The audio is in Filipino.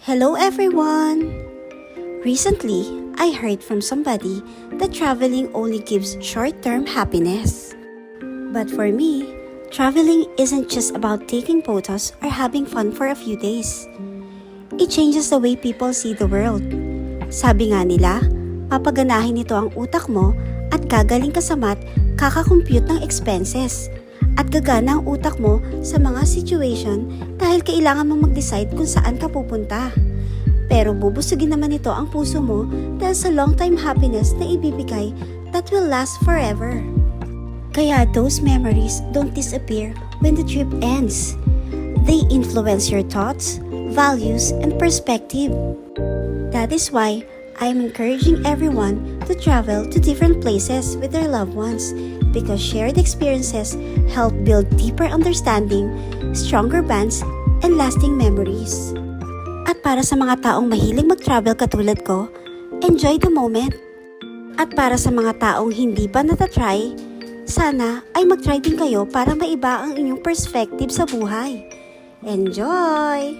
Hello everyone! Recently, I heard from somebody that traveling only gives short-term happiness. But for me, traveling isn't just about taking photos or having fun for a few days. It changes the way people see the world. Sabi nga nila, papaganahin nito ang utak mo at gagaling ka sa math, kakakompute ng expenses. At gagana ang utak mo sa mga situation dahil kailangan mong mag-decide kung saan ka pupunta. Pero bubusugin naman ito ang puso mo dahil sa long-time happiness na ibibigay that will last forever. Kaya those memories don't disappear when the trip ends. They influence your thoughts, values, and perspective. That is why I am encouraging everyone to travel to different places with their loved ones because shared experiences help build deeper understanding, stronger bonds, and lasting memories. At para sa mga taong mahilig mag-travel katulad ko, enjoy the moment. At para sa mga taong hindi pa natatry, sana ay mag-try din kayo para maiba ang inyong perspective sa buhay. Enjoy!